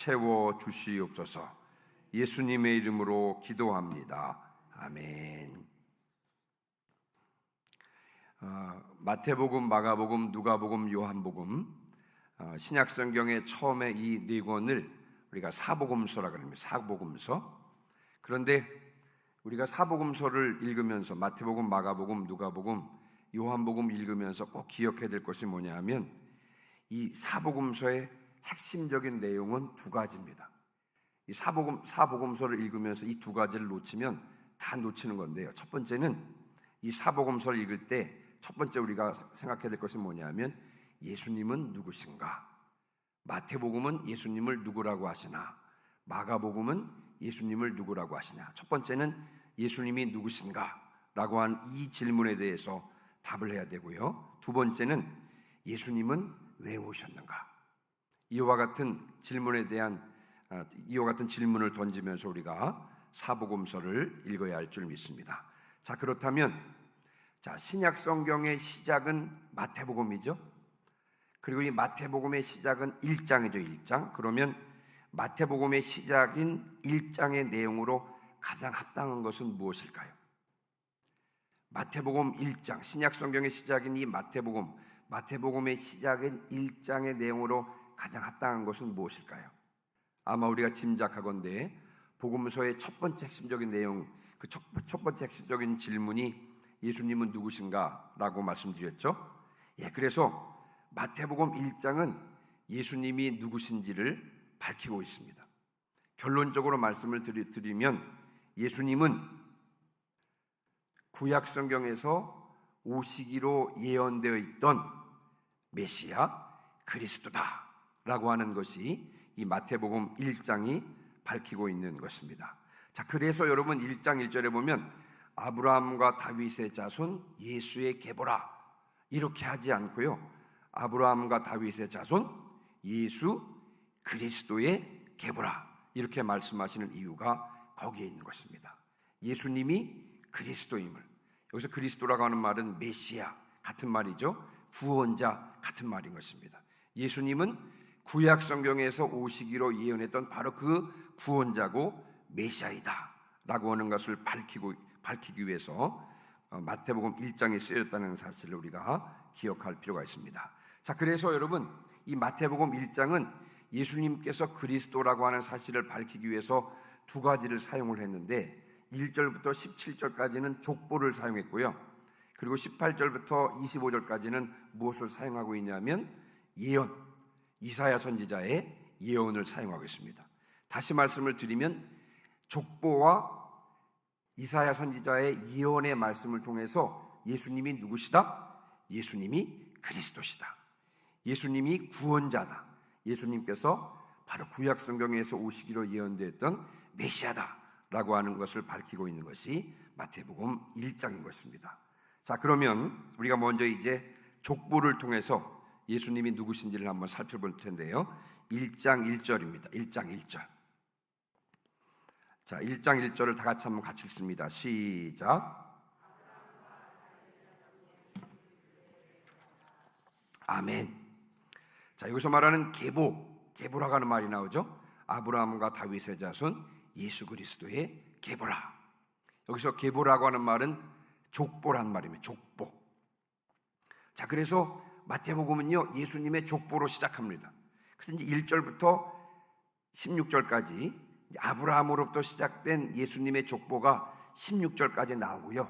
채워 주시옵소서. 예수님의 이름으로 기도합니다. 아멘. 마태복음, 마가복음, 누가복음, 요한복음, 신약성경의 처음에 이 네 권을 우리가 사복음서라 그럽니다. 사복음서. 그런데 우리가 사복음서를 읽으면서 마태복음, 마가복음, 누가복음, 요한복음 읽으면서 꼭 기억해야 될 것이 뭐냐 하면 이 사복음서의 핵심적인 내용은 두 가지입니다. 이 사복음서를 읽으면서 이 두 가지를 놓치면 다 놓치는 건데요. 첫 번째는 이 사복음서를 읽을 때 첫 번째 우리가 생각해야 될 것이 뭐냐면 예수님은 누구신가? 마태복음은 예수님을 누구라고 하시나? 마가복음은 예수님을 누구라고 하시냐? 첫 번째는 예수님이 누구신가? 라고 한 이 질문에 대해서 답을 해야 되고요. 두 번째는 예수님은 왜 오셨는가? 이와 같은 질문을 던지면서 우리가 사복음서를 읽어야 할 줄 믿습니다. 자, 그렇다면 신약 성경의 시작은 마태복음이죠. 그리고 이 마태복음의 시작은 1장이죠. 1장. 그러면 마태복음의 시작인 1장의 내용으로 가장 합당한 것은 무엇일까요? 마태복음 1장, 신약 성경의 시작인 이 마태복음의 시작인 1장의 내용으로 가장 합당한 것은 무엇일까요? 아마 우리가 짐작하건대 복음서의 첫 번째 핵심적인 내용, 그 첫 번째 핵심적인 질문이 예수님은 누구신가? 라고 말씀드렸죠. 그래서 마태복음 1장은 예수님이 누구신지를 밝히고 있습니다. 결론적으로 말씀을 드리면 예수님은 구약 성경에서 오시기로 예언되어 있던 메시아 그리스도다 라고 하는 것이 이 마태복음 1장이 밝히고 있는 것입니다. 자, 그래서 여러분 1장 1절에 보면 아브라함과 다윗의 자손 예수의 계보라 이렇게 하지 않고요. 아브라함과 다윗의 자손 예수 그리스도의 계보라 이렇게 말씀하시는 이유가 거기에 있는 것입니다. 예수님이 그리스도임을, 여기서 그리스도라고 하는 말은 메시아 같은 말이죠. 구원자 같은 말인 것입니다. 예수님은 구약 성경에서 오시기로 예언했던 바로 그 구원자고 메시아이다 라고 하는 것을 밝히기 위해서 마태복음 1장에 쓰였다는 사실을 우리가 기억할 필요가 있습니다. 자, 그래서 여러분 이 마태복음 1장은 예수님께서 그리스도라고 하는 사실을 밝히기 위해서 두 가지를 사용을 했는데 1절부터 17절까지는 족보를 사용했고요. 그리고 18절부터 25절까지는 무엇을 사용하고 있냐면 예언, 이사야 선지자의 예언을 사용하고 있습니다. 다시 말씀을 드리면 족보와 이사야 선지자의 예언의 말씀을 통해서 예수님이 누구시다? 예수님이 그리스도시다. 예수님이 구원자다. 예수님께서 바로 구약 성경에서 오시기로 예언되었던 메시아다 라고 하는 것을 밝히고 있는 것이 마태복음 1장인 것입니다. 자, 그러면 우리가 먼저 이제 족보를 통해서 예수님이 누구신지를 한번 살펴볼 텐데요. 1장 1절입니다. 1장 1절. 자, 1장 1절을 다 같이 한번 같이 읽습니다. 시작. 아멘. 자, 여기서 말하는 계보라고 하는 말이 나오죠. 아브라함과 다윗의 자손 예수 그리스도의 계보라. 여기서 계보라고 하는 말은 족보란 말입니다. 족보. 자, 그래서 마태복음은요 예수님의 족보로 시작합니다. 그래서 이제 1절부터 16절까지 아브라함으로부터 시작된 예수님의 족보가 16절까지 나오고요.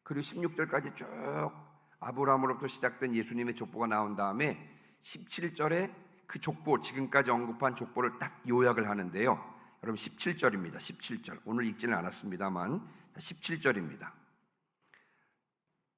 그리고 16절까지 쭉 아브라함으로부터 시작된 예수님의 족보가 나온 다음에 17절에 그 족보, 지금까지 언급한 족보를 딱 요약을 하는데요. 여러분 17절입니다. 17절. 오늘 읽지는 않았습니다만 17절입니다.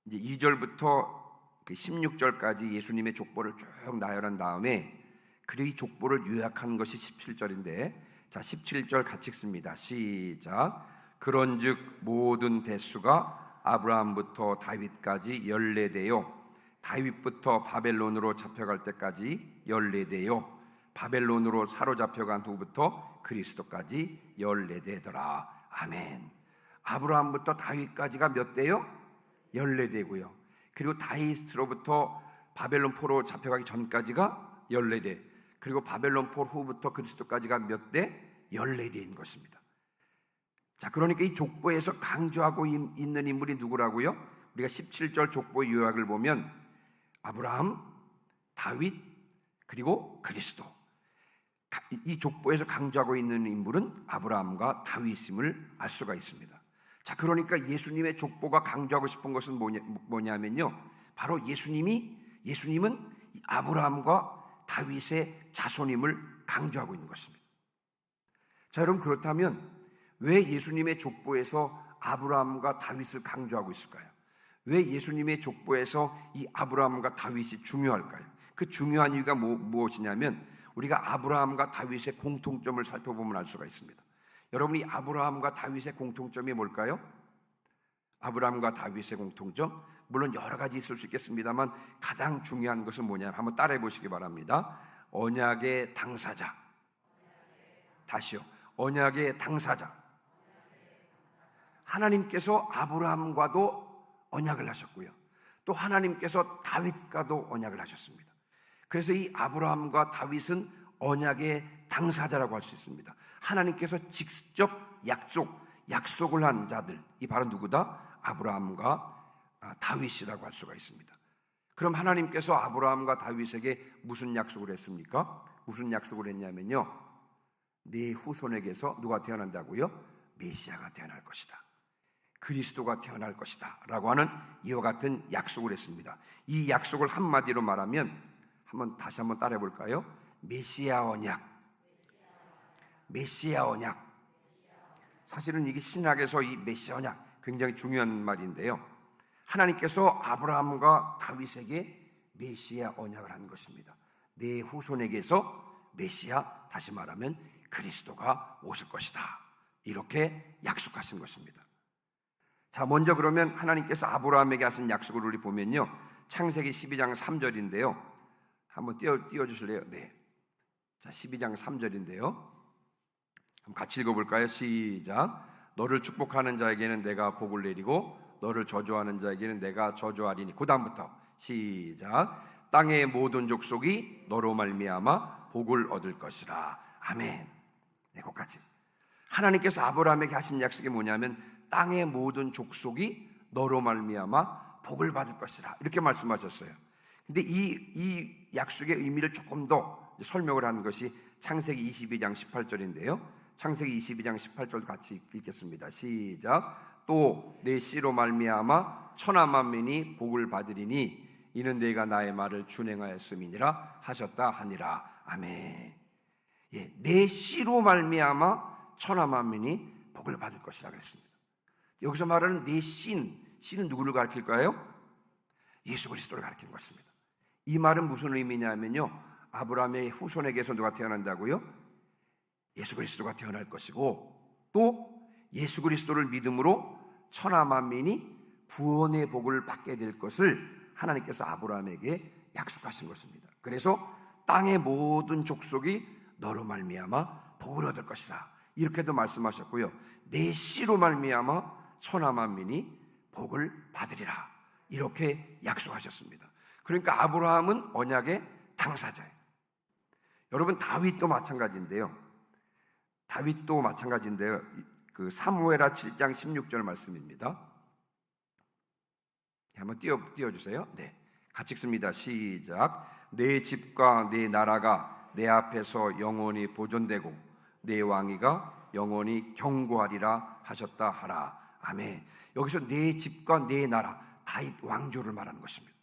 이제 2절부터 16절까지 예수님의 족보를 쭉 나열한 다음에 그리고 이 족보를 요약한 것이 17절인데, 자 17절 같이 읽습니다. 시작. 그런즉 모든 대수가 아브라함부터 다윗까지 14대요 다윗부터 바벨론으로 잡혀갈 때까지 14대요 바벨론으로 사로잡혀간 후부터 그리스도까지 14대더라. 아멘. 아브라함부터 다윗까지가 몇 대요? 14대고요. 그리고 다윗으로부터 바벨론 포로 잡혀가기 전까지가 14대. 그리고 바벨론 포 후부터 그리스도까지가 몇 대? 14대인 것입니다. 자, 그러니까 이 족보에서 강조하고 있는 인물이 누구라고요? 우리가 17절 족보 요약을 보면 아브라함, 다윗, 그리고 그리스도. 이 족보에서 강조하고 있는 인물은 아브라함과 다윗임을 알 수가 있습니다. 자, 그러니까 예수님의 족보가 강조하고 싶은 것은 뭐냐면요, 바로 예수님은 아브라함과 다윗의 자손임을 강조하고 있는 것입니다. 자, 여러분, 그렇다면 왜 예수님의 족보에서 아브라함과 다윗을 강조하고 있을까요? 왜 예수님의 족보에서 이 아브라함과 다윗이 중요할까요? 그 중요한 이유가 무엇이냐면 우리가 아브라함과 다윗의 공통점을 살펴보면 알 수가 있습니다. 여러분이 아브라함과 다윗의 공통점이 뭘까요? 아브라함과 다윗의 공통점, 물론 여러 가지 있을 수 있겠습니다만 가장 중요한 것은 뭐냐, 한번 따라해 보시기 바랍니다. 언약의 당사자. 다시요. 언약의 당사자. 하나님께서 아브라함과도 언약을 하셨고요, 또 하나님께서 다윗과도 언약을 하셨습니다. 그래서 이 아브라함과 다윗은 언약의 당사자라고 할 수 있습니다. 하나님께서 직접 약속을 한 자들, 이 바로 누구다? 아브라함과 다윗이라고 할 수가 있습니다. 그럼 하나님께서 아브라함과 다윗에게 무슨 약속을 했습니까? 무슨 약속을 했냐면요, 네 후손에게서 누가 태어난다고요? 메시아가 태어날 것이다, 그리스도가 태어날 것이다 라고 하는 이와 같은 약속을 했습니다. 이 약속을 한마디로 말하면 다시 한번 따라해 볼까요? 메시아 언약. 메시아 언약. 사실은 이게 신학에서 이 메시아 언약 굉장히 중요한 말인데요, 하나님께서 아브라함과 다윗에게 메시아 언약을 한 것입니다. 내 후손에게서 메시아, 다시 말하면 그리스도가 오실 것이다, 이렇게 약속하신 것입니다. 자, 먼저 그러면 하나님께서 아브라함에게 하신 약속을 우리 보면요, 창세기 12장 3절인데요 한번 띄워주실래요? 네. 자, 12장 3절인데요 한번 같이 읽어볼까요? 시작. 너를 축복하는 자에게는 내가 복을 내리고 너를 저주하는 자에게는 내가 저주하리니. 그 다음부터 시작. 땅의 모든 족속이 너로 말미암아 복을 얻을 것이라. 아멘. 네, 거기까지. 하나님께서 아브라함에게 하신 약속이 뭐냐면 땅의 모든 족속이 너로 말미암아 복을 받을 것이라, 이렇게 말씀하셨어요. 근데 이 약속의 의미를 조금 더 설명을 하는 것이 창세기 22장 18절인데요 창세기 22장 18절 같이 읽겠습니다. 시작. 또 내 씨로 말미암아 천하 만민이 복을 받으리니 이는 내가 나의 말을 준행하였음이니라 하셨다 하니라. 아멘. 예, 내 씨로 말미암아 천하 만민이 복을 받을 것이라 그랬습니다. 여기서 말하는 내 씨는 누구를 가리킬까요? 예수 그리스도를 가리키는 것입니다. 이 말은 무슨 의미냐면요, 아브라함의 후손에게서 누가 태어난다고요? 예수 그리스도가 태어날 것이고, 또 예수 그리스도를 믿음으로 천하 만민이 구원의 복을 받게 될 것을 하나님께서 아브라함에게 약속하신 것입니다. 그래서 땅의 모든 족속이 너로 말미암아 복을 얻을 것이다, 이렇게도 말씀하셨고요, 내 씨로 말미암아 천하 만민이 복을 받으리라, 이렇게 약속하셨습니다. 그러니까 아브라함은 언약의 당사자예요. 여러분, 다윗도 마찬가지인데요. 그 사무엘하 7장 16절 말씀입니다. 한번 띄워주세요. 네, 같이 읽습니다. 시작. 내 집과 내 나라가 내 앞에서 영원히 보존되고 내 왕위가 영원히 경고하리라 하셨다 하라. 아멘. 여기서 내 집과 내 나라, 다윗 왕조를 말하는 것입니다.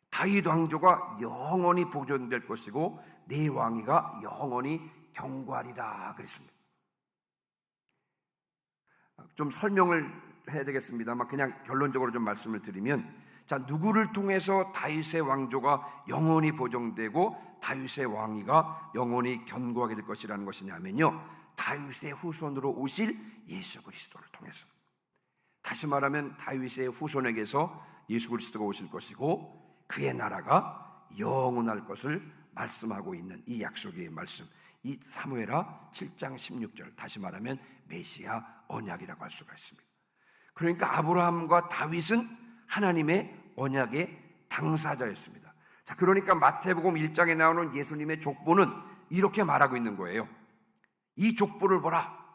다윗 왕조가 영원히 보존될 것이고 내 왕위가 영원히 경고하리라 그랬습니다. 좀 설명을 해야 되겠습니다만 그냥 결론적으로 좀 말씀을 드리면, 자, 누구를 통해서 다윗의 왕조가 영원히 보존되고 다윗의 왕위가 영원히 견고하게 될 것이라는 것이냐면요, 다윗의 후손으로 오실 예수 그리스도를 통해서. 다시 말하면 다윗의 후손에게서 예수 그리스도가 오실 것이고 그의 나라가 영원할 것을 말씀하고 있는 이 약속의 말씀, 이 사무엘하 7장 16절, 다시 말하면 메시아 언약이라고 할 수가 있습니다. 그러니까 아브라함과 다윗은 하나님의 언약의 당사자였습니다. 자, 그러니까 마태복음 1장에 나오는 예수님의 족보는 이렇게 말하고 있는 거예요. 이 족보를 보라.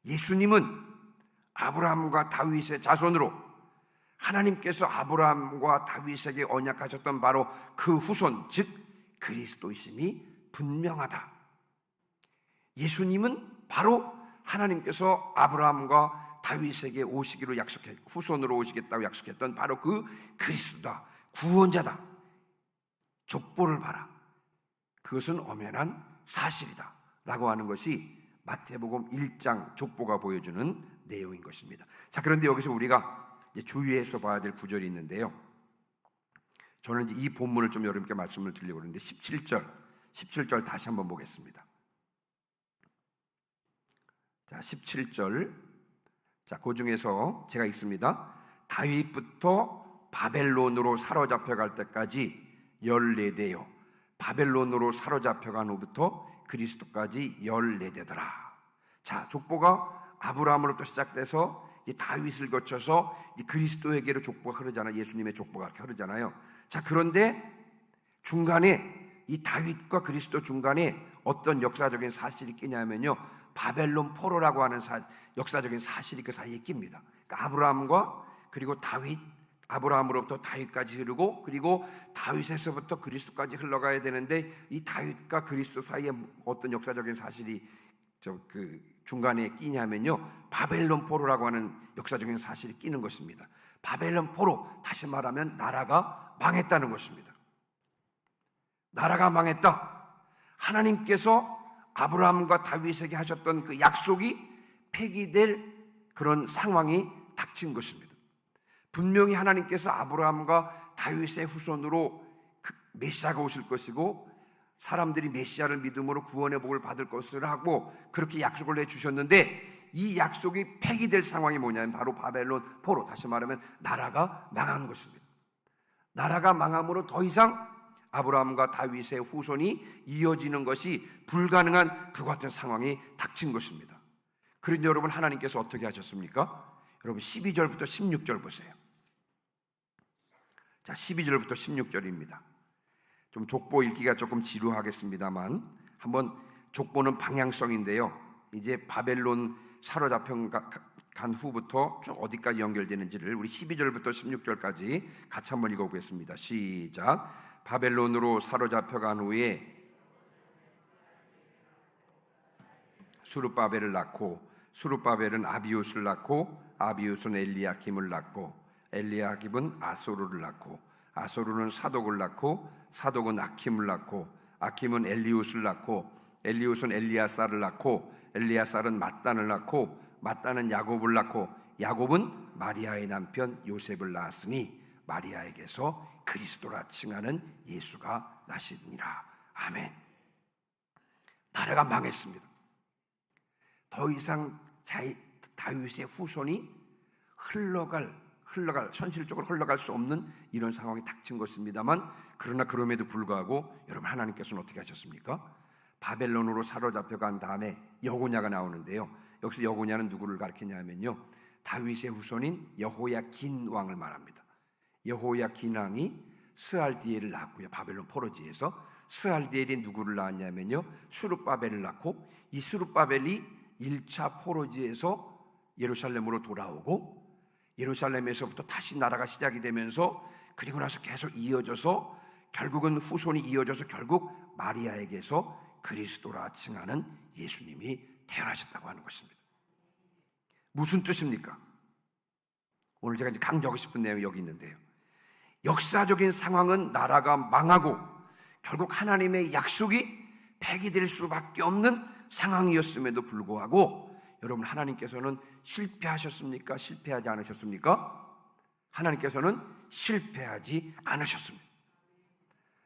예수님은 아브라함과 다윗의 자손으로 하나님께서 아브라함과 다윗에게 언약하셨던 바로 그 후손, 즉 그리스도이심이 분명하다. 예수님은 바로 하나님께서 아브라함과 다윗에게 오시기로 후손으로 오시겠다고 약속했던 바로 그 그리스도다. 구원자다. 족보를 봐라. 그것은 엄연한 사실이다 라고 하는 것이 마태복음 1장 족보가 보여주는 내용인 것입니다. 자, 그런데 여기서 우리가 이제 주의해서 봐야 될 구절이 있는데요. 저는 이제 이 본문을 좀 여러분께 말씀을 드리려고 하는데 17절 다시 한번 보겠습니다. 자, 17절. 자, 그 중에서 제가 읽습니다. 다윗부터 바벨론으로 사로잡혀 갈 때까지 14대요. 바벨론으로 사로잡혀간 후부터 그리스도까지 14대더라. 자, 족보가 아브라함으로부터 시작돼서 이 다윗을 거쳐서 이 그리스도에게로 족보가 흐르잖아요. 예수님의 족보가 흐르잖아요. 자, 그런데 중간에 이 다윗과 그리스도 중간에 어떤 역사적인 사실이 끼냐면요, 바벨론 포로라고 하는 역사적인 사실이 그 사이에 낍니다. 그러니까 아브라함과 그리고 다윗, 아브라함으로부터 다윗까지 흐르고 그리고 다윗에서부터 그리스도까지 흘러가야 되는데 이 다윗과 그리스도 사이에 어떤 역사적인 사실이 그 중간에 끼냐면요, 바벨론 포로라고 하는 역사적인 사실이 끼는 것입니다. 바벨론 포로, 다시 말하면 나라가 망했다는 것입니다. 나라가 망했다. 하나님께서 아브라함과 다윗에게 하셨던 그 약속이 폐기될 그런 상황이 닥친 것입니다. 분명히 하나님께서 아브라함과 다윗의 후손으로 메시아가 오실 것이고 사람들이 메시아를 믿음으로 구원의 복을 받을 것을 하고 그렇게 약속을 해주셨는데 이 약속이 폐기될 상황이 뭐냐면 바로 바벨론 포로, 다시 말하면 나라가 망한 것입니다. 나라가 망함으로 더 이상 아브라함과 다윗의 후손이 이어지는 것이 불가능한 그 같은 상황이 닥친 것입니다. 그런데 여러분, 하나님께서 어떻게 하셨습니까? 여러분 12절부터 16절 보세요. 자, 12절부터 16절입니다. 좀 족보 읽기가 조금 지루하겠습니다만 한번, 족보는 방향성인데요, 이제 바벨론 사로잡혀 간 후부터 쭉 어디까지 연결되는지를 우리 12절부터 16절까지 같이 한번 읽어보겠습니다. 시작. 바벨론으로 사로잡혀 간 후에 수룹바벨을 낳고 수룹바벨은 아비웃을 낳고 아비웃은 엘리야김을 낳고 엘리야김은 아소르를 낳고 아소르는 사독을 낳고 사독은 아킴을 낳고 아킴은 엘리웃을 낳고 엘리웃은 엘리야살을 낳고 엘리야살은 mat단을 낳고 mat단은 야곱을 낳고 야곱은 마리아의 남편 요셉을 낳았으니 마리아에게서 그리스도라 칭하는 예수가 나시니라. 아멘. 나라가 망했습니다. 더 이상 다윗의 후손이 흘러갈 현실적으로 흘러갈 수 없는 이런 상황이 닥친 것입니다만, 그러나 그럼에도 불구하고 여러분, 하나님께서는 어떻게 하셨습니까? 바벨론으로 사로잡혀간 다음에 여고냐가 나오는데요, 여기서 여고냐는 누구를 가리키냐면요, 다윗의 후손인 여호야긴 왕을 말합니다. 여호야긴 왕이 스알디엘을 낳았고요, 바벨론 포로지에서. 스알디엘이 누구를 낳았냐면요, 수룹바벨을 낳고, 이 수룹바벨이 1차 포로지에서 예루살렘으로 돌아오고 예루살렘에서부터 다시 나라가 시작이 되면서 그리고 나서 계속 이어져서 결국은 후손이 이어져서 결국 마리아에게서 그리스도라 칭하는 예수님이 태어나셨다고 하는 것입니다. 무슨 뜻입니까? 오늘 제가 이제 강조하고 싶은 내용이 여기 있는데요, 역사적인 상황은 나라가 망하고 결국 하나님의 약속이 폐기될 수밖에 없는 상황이었음에도 불구하고 여러분, 하나님께서는 실패하셨습니까? 실패하지 않으셨습니까? 하나님께서는 실패하지 않으셨습니다.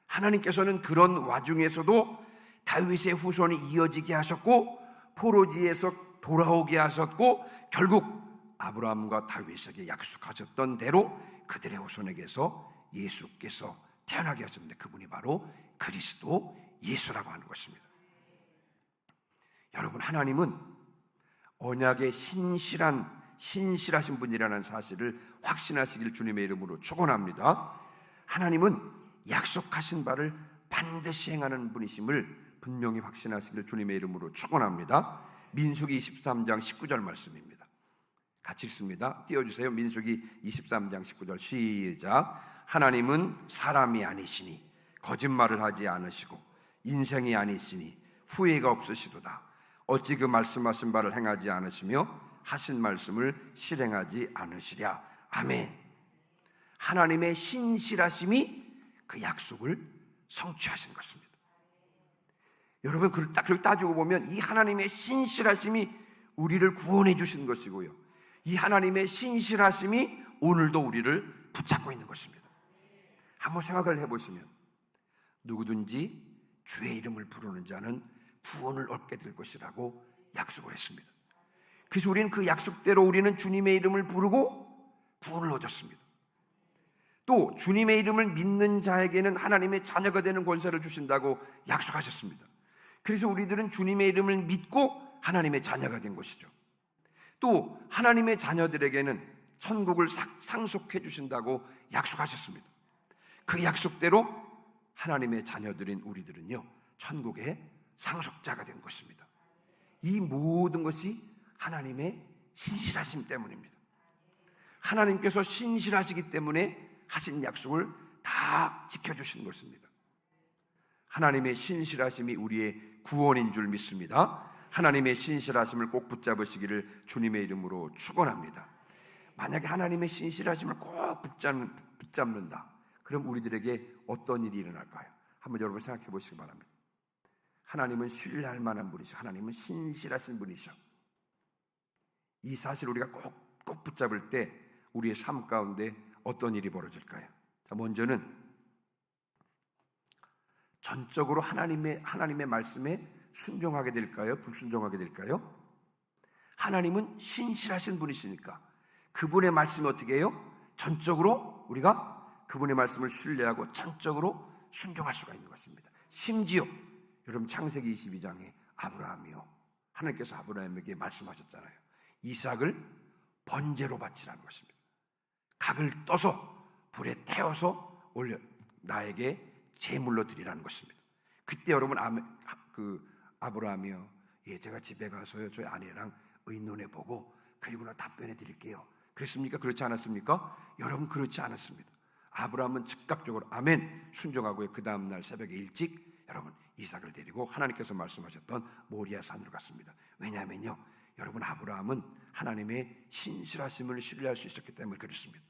하나님께서는 그런 와중에서도 다윗의 후손이 이어지게 하셨고 포로지에서 돌아오게 하셨고 결국 아브라함과 다윗에게 약속하셨던 대로 그들의 후손에게서 예수께서 태어나게 하셨는데 그분이 바로 그리스도 예수라고 하는 것입니다. 여러분, 하나님은 언약의 신실하신 분이라는 사실을 확신하시길 주님의 이름으로 축원합니다. 하나님은 약속하신 바를 반드시 행하는 분이심을 분명히 확신하시기를 주님의 이름으로 축원합니다. 민수기 23장 19절 말씀입니다. 같이 읽습니다. 띄워주세요. 민수기 23장 19절 시작. 하나님은 사람이 아니시니 거짓말을 하지 않으시고 인생이 아니시니 후회가 없으시도다. 어찌 그 말씀하신 바를 행하지 않으시며 하신 말씀을 실행하지 않으시랴. 아멘. 하나님의 신실하심이 그 약속을 성취하신 것입니다. 여러분, 그렇게 따지고 보면 이 하나님의 신실하심이 우리를 구원해 주신 것이고요, 이 하나님의 신실하심이 오늘도 우리를 붙잡고 있는 것입니다. 한번 생각을 해보시면 누구든지 주의 이름을 부르는 자는 구원을 얻게 될 것이라고 약속을 했습니다. 그래서 우리는 그 약속대로 우리는 주님의 이름을 부르고 구원을 얻었습니다. 또 주님의 이름을 믿는 자에게는 하나님의 자녀가 되는 권세를 주신다고 약속하셨습니다. 그래서 우리들은 주님의 이름을 믿고 하나님의 자녀가 된 것이죠. 또 하나님의 자녀들에게는 천국을 상속해 주신다고 약속하셨습니다. 그 약속대로 하나님의 자녀들인 우리들은요, 천국의 상속자가 된 것입니다. 이 모든 것이 하나님의 신실하심 때문입니다. 하나님께서 신실하시기 때문에 하신 약속을 다 지켜주신 것입니다. 하나님의 신실하심이 우리의 구원인 줄 믿습니다. 하나님의 신실하심을 꼭 붙잡으시기를 주님의 이름으로 축원합니다. 만약에 하나님의 신실하심을 꼭 붙잡는다, 그럼 우리들에게 어떤 일이 일어날까요? 한번 여러분 생각해 보시기 바랍니다. 하나님은 신뢰할 만한 분이시오. 하나님은 신실하신 분이시오. 이 사실 우리가 꼭 붙잡을 때 우리의 삶 가운데 어떤 일이 벌어질까요? 자, 먼저는 전적으로 하나님의 말씀에 순종하게 될까요? 불순종하게 될까요? 하나님은 신실하신 분이시니까 그분의 말씀이 어떻게 해요? 전적으로 우리가 그분의 말씀을 신뢰하고 전적으로 순종할 수가 있는 것입니다. 심지어 여러분, 창세기 22장에 아브라함이요, 하나님께서 아브라함에게 말씀하셨잖아요. 이삭을 번제로 바치라는 것입니다. 각을 떠서 불에 태워서 올려 나에게 제물로 드리라는 것입니다. 그때 여러분, 아브라함이요, 예, 제가 집에 가서요 저희 아내랑 의논해 보고 그리고 나 답변해 드릴게요. 그랬습니까? 그렇지 않았습니까? 여러분, 그렇지 않았습니다. 아브라함은 즉각적으로 아멘 순종하고요, 그 다음날 새벽에 일찍 여러분 이삭을 데리고 하나님께서 말씀하셨던 모리아 산으로 갔습니다. 왜냐하면요, 여러분, 아브라함은 하나님의 신실하심을 신뢰할 수 있었기 때문에 그렇습니다.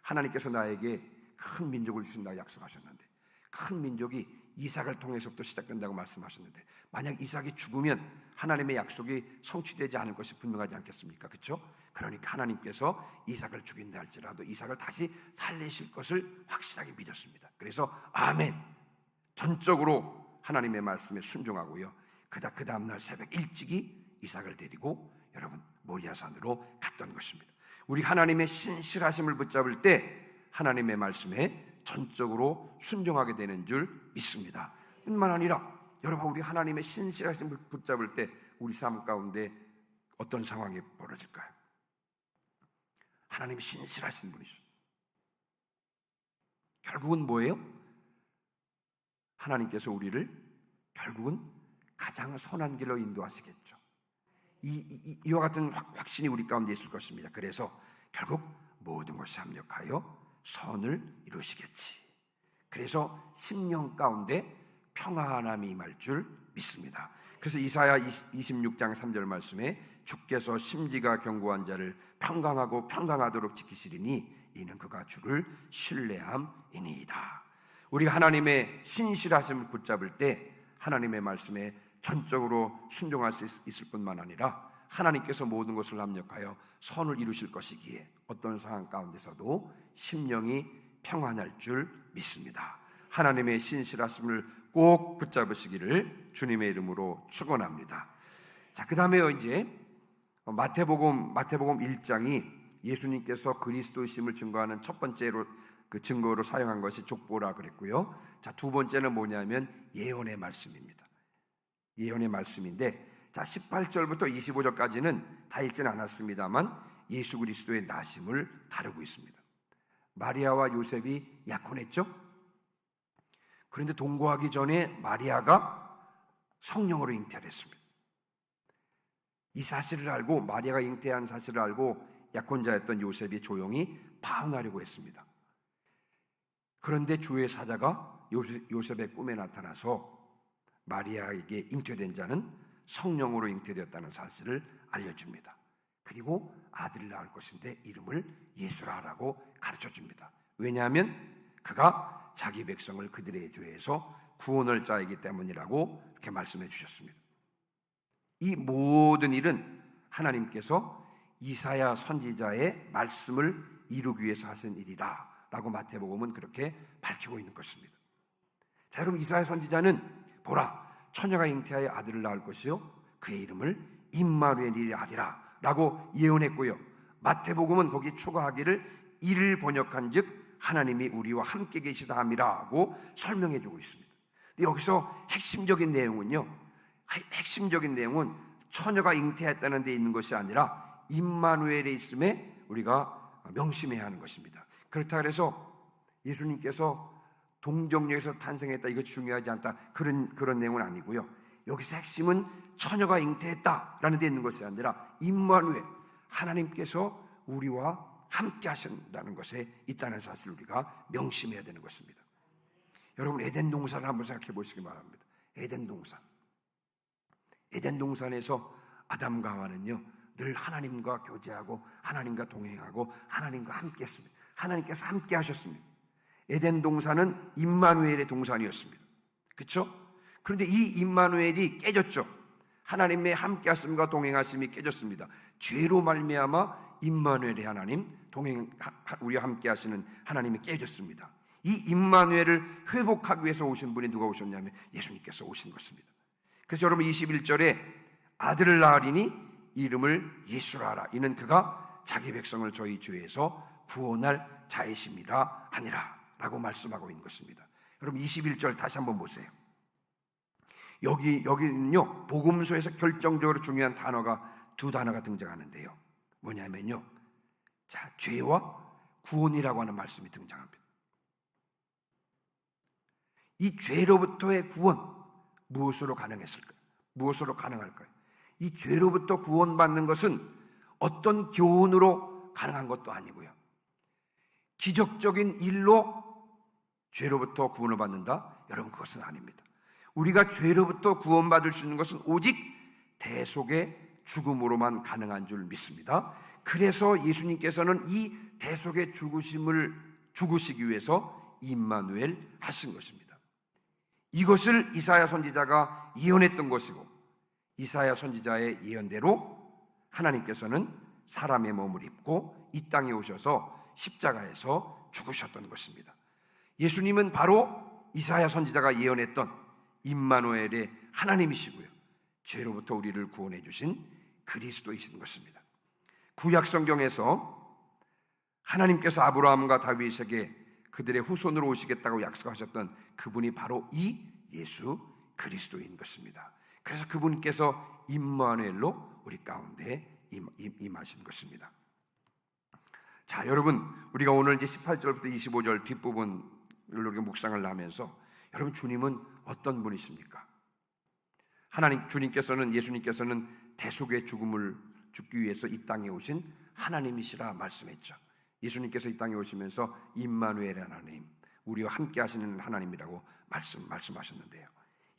하나님께서 나에게 큰 민족을 주신다고 약속하셨는데, 큰 민족이 이삭을 통해서부터 시작된다고 말씀하셨는데, 만약 이삭이 죽으면 하나님의 약속이 성취되지 않을 것이 분명하지 않겠습니까? 그렇죠? 그러니까 하나님께서 이삭을 죽인다 할지라도 이삭을 다시 살리실 것을 확실하게 믿었습니다. 그래서 아멘, 전적으로 하나님의 말씀에 순종하고요, 그 다음날 새벽 일찍이 이삭을 데리고 여러분 모리아산으로 갔던 것입니다. 우리 하나님의 신실하심을 붙잡을 때 하나님의 말씀에 전적으로 순종하게 되는 줄 믿습니다. 뿐만 아니라 여러분, 우리 하나님의 신실하심을 붙잡을 때 우리 삶 가운데 어떤 상황이 벌어질까요? 하나님이 신실하신 분이죠. 결국은 뭐예요? 하나님께서 우리를 결국은 가장 선한 길로 인도하시겠죠. 이와 같은 확신이 우리 가운데 있을 것입니다. 그래서 결국 모든 것이 합력하여 선을 이루시겠지. 그래서 심령 가운데 평안함이 임할 줄 믿습니다. 그래서 이사야 26장 3절 말씀에 주께서 심지가 견고한 자를 평강하고 평강하도록 지키시리니 이는 그가 주를 신뢰함이니이다. 우리가 하나님의 신실하심을 붙잡을 때 하나님의 말씀에 전적으로 순종할 수 있을 뿐만 아니라 하나님께서 모든 것을 합력하여 선을 이루실 것이기에 어떤 상황 가운데서도 심령이 평안할 줄 믿습니다. 하나님의 신실하심을 꼭 붙잡으시기를 주님의 이름으로 축원합니다. 자, 그다음에요, 이제 마태복음 1장이 예수님께서 그리스도이심을 증거하는 첫 번째로 그 증거로 사용한 것이 족보라 그랬고요. 자, 두 번째는 뭐냐면 예언의 말씀입니다. 예언의 말씀인데, 자, 18절부터 25절까지는 다 읽지는 않았습니다만 예수 그리스도의 나심을 다루고 있습니다. 마리아와 요셉이 약혼했죠? 그런데 동거하기 전에 마리아가 성령으로 잉태했습니다. 이 사실을 알고, 마리아가 잉태한 사실을 알고 약혼자였던 요셉이 조용히 파혼하려고 했습니다. 그런데 주의 사자가 요셉의 꿈에 나타나서 마리아에게 잉태된 자는 성령으로 잉태되었다는 사실을 알려줍니다. 그리고 아들을 낳을 것인데 이름을 예수라라고 가르쳐줍니다. 왜냐하면 그가 자기 백성을 그들의 죄에서 구원할 자이기 때문이라고 이렇게 말씀해 주셨습니다. 이 모든 일은 하나님께서 이사야 선지자의 말씀을 이루기 위해서 하신 일이라 라고 마태복음은 그렇게 밝히고 있는 것입니다. 자, 여러분, 이사야 선지자는 보라, 처녀가 잉태하여 아들을 낳을 것이요 그의 이름을 임마누엘이라 하리라 라고 예언했고요, 마태복음은 거기 추가하기를 이를 번역한즉 하나님이 우리와 함께 계시다 함이라고 설명해 주고 있습니다. 근데 여기서 핵심적인 내용은 처녀가 잉태했다는 데 있는 것이 아니라 임마누엘에 있음에 우리가 명심해야 하는 것입니다. 그렇다 그래서 예수님께서 동정녀에서 탄생했다, 이거 중요하지 않다, 그런 내용은 아니고요. 여기서 핵심은 처녀가 잉태했다라는 데 있는 것이 아니라 임마누엘, 하나님께서 우리와 함께 하신다는 것에 있다는 사실을 우리가 명심해야 되는 것입니다. 여러분, 에덴 동산을 한번 생각해 보시기 바랍니다. 에덴 동산에서 아담과 하와는요 늘 하나님과 교제하고 하나님과 동행하고 하나님과 함께 했습니다. 하나님께서 함께 하셨습니다. 에덴 동산은 임마누엘의 동산이었습니다. 그렇죠? 그런데 이 임마누엘이 깨졌죠. 하나님의 함께 하심과 동행하심이 깨졌습니다. 죄로 말미암아 임마누엘의 하나님, 우리와 함께 하시는 하나님이 깨졌습니다. 이 임마누엘을 회복하기 위해서 오신 분이 누가 오셨냐면 예수님께서 오신 것입니다. 그래서 여러분 21절에 아들을 낳으리니 이름을 예수라 하라. 이는 그가 자기 백성을 저희 죄에서 구원할 자이심이라 하니라 라고 말씀하고 있는 것입니다. 여러분 21절 다시 한번 보세요. 여기는요 복음서에서 결정적으로 중요한 두 단어가 등장하는데요, 뭐냐면요, 자, 죄와 구원이라고 하는 말씀이 등장합니다. 이 죄로부터의 구원, 무엇으로 가능했을까요? 무엇으로 가능할까요? 이 죄로부터 구원받는 것은 어떤 교훈으로 가능한 것도 아니고요, 기적적인 일로 죄로부터 구원을 받는다? 여러분, 그것은 아닙니다. 우리가 죄로부터 구원받을 수 있는 것은 오직 대속의 죽음으로만 가능한 줄 믿습니다. 그래서 예수님께서는 이 대속의 죽으시기 위해서 임마누엘 하신 것입니다. 이것을 이사야 선지자가 예언했던 것이고, 이사야 선지자의 예언대로 하나님께서는 사람의 몸을 입고 이 땅에 오셔서 십자가에서 죽으셨던 것입니다. 예수님은 바로 이사야 선지자가 예언했던 임마누엘의 하나님이시고요, 죄로부터 우리를 구원해 주신 그리스도이신 것입니다. 구약 성경에서 하나님께서 아브라함과 다윗에게 그들의 후손으로 오시겠다고 약속하셨던 그분이 바로 이 예수 그리스도인 것입니다. 그래서 그분께서 임마누엘로 우리 가운데 임하신 것입니다. 자, 여러분, 우리가 오늘 이제 18절부터 25절 뒷부분을 이렇게 묵상을 하면서, 여러분, 주님은 어떤 분이십니까? 예수님께서는 대속의 죽음을 죽기 위해서 이 땅에 오신 하나님이시라 말씀했죠. 예수님께서 이 땅에 오시면서 임마누엘의 하나님, 우리와 함께 하시는 하나님이라고 말씀하셨는데요,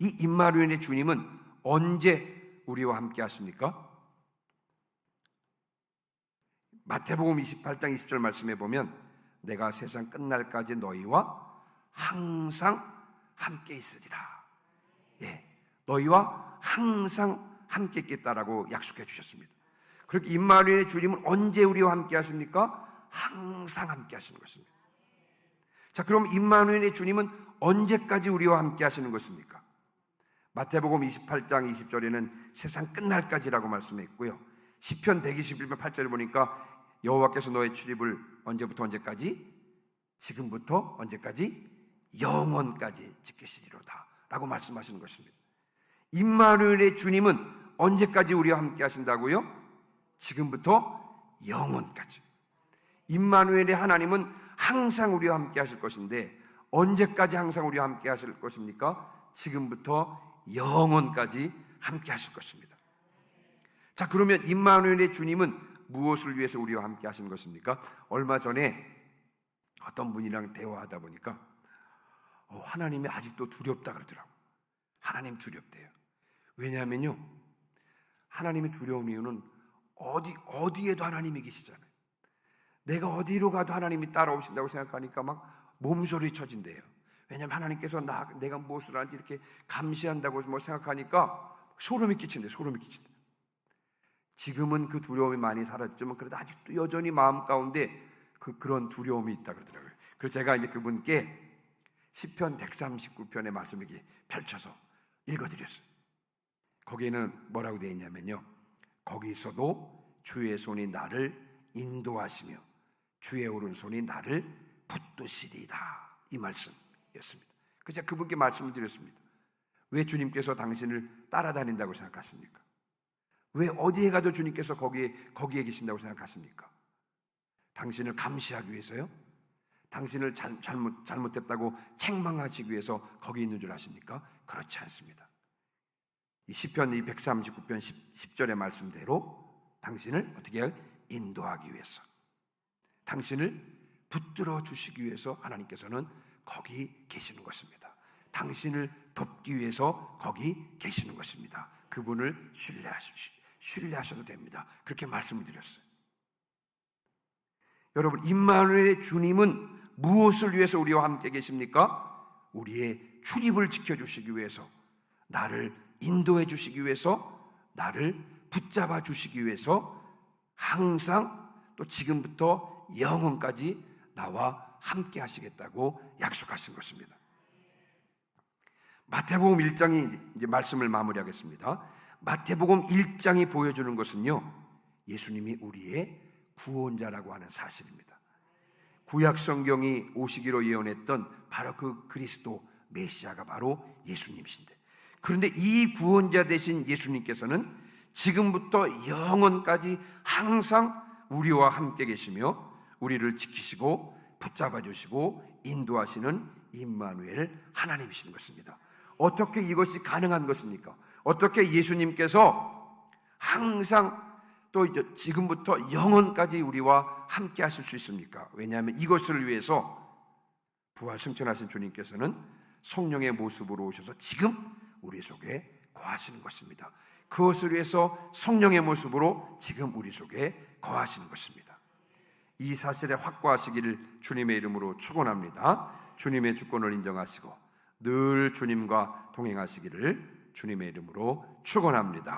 이 임마누엘의 주님은 언제 우리와 함께 하십니까? 마태복음 28장 20절 말씀해 보면 내가 세상 끝날까지 너희와 항상 함께 있으리라. 예, 너희와 항상 함께 있겠다라고 약속해 주셨습니다. 그렇게 임마누엘의 주님은 언제 우리와 함께 하십니까? 항상 함께 하시는 것입니다. 자, 그럼 임마누엘의 주님은 언제까지 우리와 함께 하시는 것입니까? 마태복음 28장 20절에는 세상 끝날까지라고 말씀했고요, 시편 121편 8절에 보니까 여호와께서 너의 출입을 언제부터 언제까지? 지금부터 언제까지? 영원까지 지키시리로다 라고 말씀하시는 것입니다. 임마누엘의 주님은 언제까지 우리와 함께 하신다고요? 지금부터 영원까지. 임마누엘의 하나님은 항상 우리와 함께 하실 것인데 언제까지 항상 우리와 함께 하실 것입니까? 지금부터 영원까지 함께 하실 것입니다. 자, 그러면 임마누엘의 주님은 무엇을 위해서 우리와 함께 하신 것입니까? 얼마 전에 어떤 분이랑 대화하다 보니까 하나님이 아직도 두렵다 그러더라고요. 하나님 두렵대요. 왜냐하면요, 하나님이 두려운 이유는 어디에도 하나님이 계시잖아요. 내가 어디로 가도 하나님이 따라오신다고 생각하니까 막 몸소리 쳐진대요. 왜냐하면 하나님께서 내가 무엇을 하는지 이렇게 감시한다고 생각하니까 소름이 끼친대. 소름이 끼친대. 지금은 그 두려움이 많이 사라졌지만 그래도 아직도 여전히 마음 가운데 그런 두려움이 있다 그러더라고요. 그래서 제가 이제 그분께 시편 139편의 말씀을 이렇게 펼쳐서 읽어드렸어요. 거기에는 뭐라고 되어 있냐면요, 거기서도 주의 손이 나를 인도하시며 주의 오른손이 나를 붙드시리다, 이 말씀이었습니다. 그래서 제가 그분께 말씀을 드렸습니다. 왜 주님께서 당신을 따라다닌다고 생각하십니까? 왜 어디에 가도 주님께서 거기에 계신다고 생각하십니까? 당신을 감시하기 위해서요? 당신을 잘못됐다고 책망하시기 위해서 거기 있는 줄 아십니까? 그렇지 않습니다. 이 시편 139편 10절의 말씀대로 당신을 어떻게 해요? 인도하기 위해서, 당신을 붙들어 주시기 위해서 하나님께서는 거기 계시는 것입니다. 당신을 돕기 위해서 거기 계시는 것입니다. 그분을 신뢰하셔도 됩니다. 그렇게 말씀을 드렸어요. 여러분, 임마누엘의 주님은 무엇을 위해서 우리와 함께 계십니까? 우리의 출입을 지켜주시기 위해서, 나를 인도해 주시기 위해서, 나를 붙잡아 주시기 위해서 항상 또 지금부터 영원까지 나와 함께 하시겠다고 약속하신 것입니다. 마태복음 1장이 이제 말씀을 마무리하겠습니다. 마태복음 1장이 보여주는 것은요, 예수님이 우리의 구원자라고 하는 사실입니다. 구약 성경이 오시기로 예언했던 바로 그 그리스도 메시아가 바로 예수님이신데, 그런데 이 구원자 되신 예수님께서는 지금부터 영원까지 항상 우리와 함께 계시며 우리를 지키시고 붙잡아 주시고 인도하시는 임마누엘 하나님이신 것입니다. 어떻게 이것이 가능한 것입니까? 어떻게 예수님께서 항상 또 지금부터 영원까지 우리와 함께 하실 수 있습니까? 왜냐하면 이것을 위해서 부활 승천하신 주님께서는 성령의 모습으로 오셔서 지금 우리 속에 거하시는 것입니다. 그것을 위해서 성령의 모습으로 지금 우리 속에 거하시는 것입니다. 이 사실에 확고하시기를 주님의 이름으로 축원합니다. 주님의 주권을 인정하시고 늘 주님과 동행하시기를 주님의 이름으로 축원합니다.